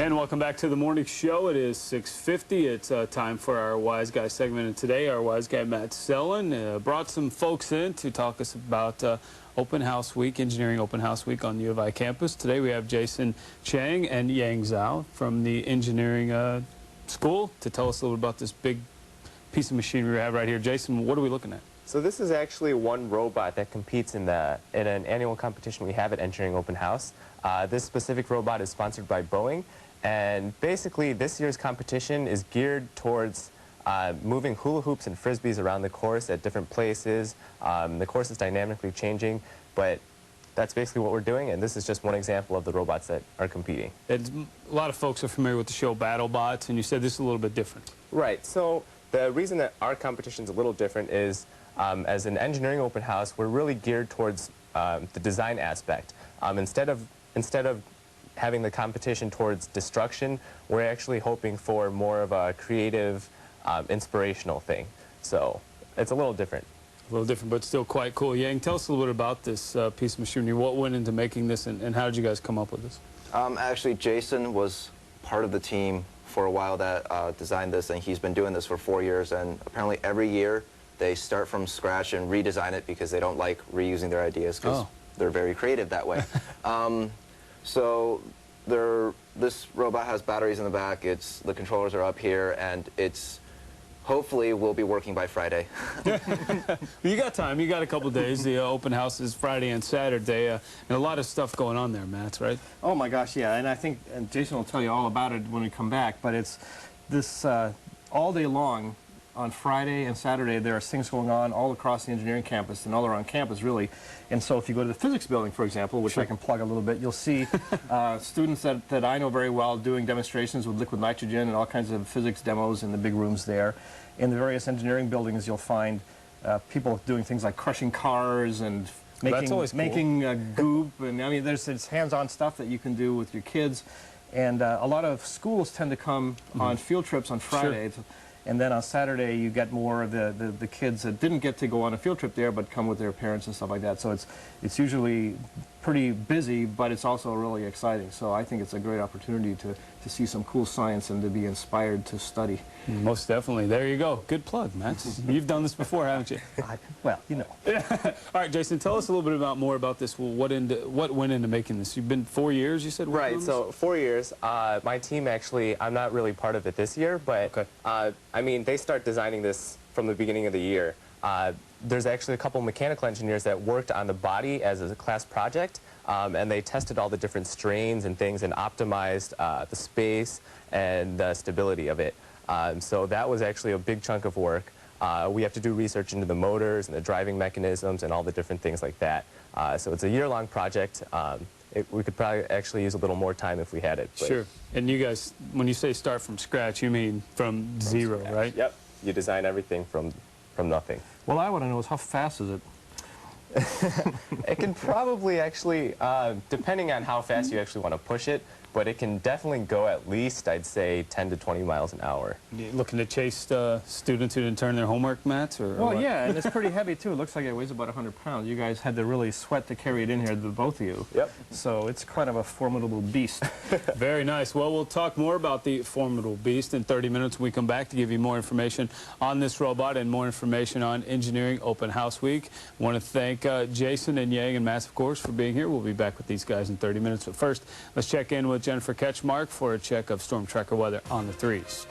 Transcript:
And welcome back to the morning show. It is 6:50. It's time for our Wise Guy segment. And today, our Wise Guy, Matt Sellen, brought some folks in to talk us about Open House Week, Engineering Open House Week on the U of I campus. Today, we have Jason Chang and Yang Zhao from the engineering school to tell us a little about this big piece of machinery we have right here. Jason, what are we looking at? So this is actually one robot that competes in an annual competition we have at Engineering Open House. This specific robot is sponsored by Boeing, and basically this year's competition is geared towards moving hula hoops and frisbees around the course at different places. The course is dynamically changing, but that's basically what we're doing, and this is just one example of the robots that are competing. A lot of folks are familiar with the show BattleBots, and you said this is a little bit different. Right. So the reason that our competition is a little different is as an engineering open house, we're really geared towards the design aspect. Instead of having the competition towards destruction, we're actually hoping for more of a creative, inspirational thing. So it's a little different. A little different, but still quite cool. Yang, tell us a little bit about this piece of machinery. What went into making this, and how did you guys come up with this? Actually, Jason was part of the team for a while that designed this, and he's been doing this for 4 years, and apparently every year they start from scratch and redesign it because they don't like reusing their ideas because they're very creative that way. So this robot has batteries in the back, the controllers are up here, and it's hopefully will be working by Friday. You got time. You got a couple days. The open house is Friday and Saturday, and a lot of stuff going on there, Matt, right? Oh my gosh, yeah, and I think Jason will tell you all about it when we come back, but it's this all day long. On Friday and Saturday, there are things going on all across the engineering campus and all around campus, really. And so if you go to the physics building, for example, which I can plug a little bit, you'll see students that I know very well doing demonstrations with liquid nitrogen and all kinds of physics demos in the big rooms there. In the various engineering buildings, you'll find people doing things like crushing cars and making goop. And I mean, there's hands-on stuff that you can do with your kids. And a lot of schools tend to come on field trips on Friday. And then on Saturday, you get more of the kids that didn't get to go on a field trip there, but come with their parents and stuff like that. So it's usually pretty busy, but it's also really exciting. So I think it's a great opportunity to see some cool science and to be inspired to study. Most definitely. There you go. Good plug, Matt. You've done this before, haven't you? Well, you know. All right, Jason, tell us a little bit more about this. Well, what went into making this? You've been 4 years, you said? Right, so 4 years. My team actually, I'm not really part of it this year, but I mean, they start designing this from the beginning of the year. There's actually a couple mechanical engineers that worked on the body as a class project, and they tested all the different strains and things and optimized the space and the stability of it. So that was actually a big chunk of work. We have to do research into the motors and the driving mechanisms and all the different things like that. So it's a year-long project. We could probably actually use a little more time if we had it. Sure. And you guys, when you say start from scratch, you mean from zero, right? Yep. You design everything from nothing. Well, I want to know is how fast is it? It can probably actually, depending on how fast you actually want to push it, but it can definitely go at least, I'd say, 10 to 20 miles an hour. You looking to chase students who didn't turn their homework, Matt? Well, yeah, and it's pretty heavy, too. It looks like it weighs about 100 pounds. You guys had to really sweat to carry it in here, the both of you. Yep. So it's kind of a formidable beast. Very nice. Well, we'll talk more about the formidable beast in 30 minutes when we come back to give you more information on this robot and more information on Engineering Open House Week. I want to thank Jason and Yang and Matt, of course, for being here. We'll be back with these guys in 30 minutes. But first, let's check in with Jennifer Ketchmark for a check of storm tracker weather on the 3s.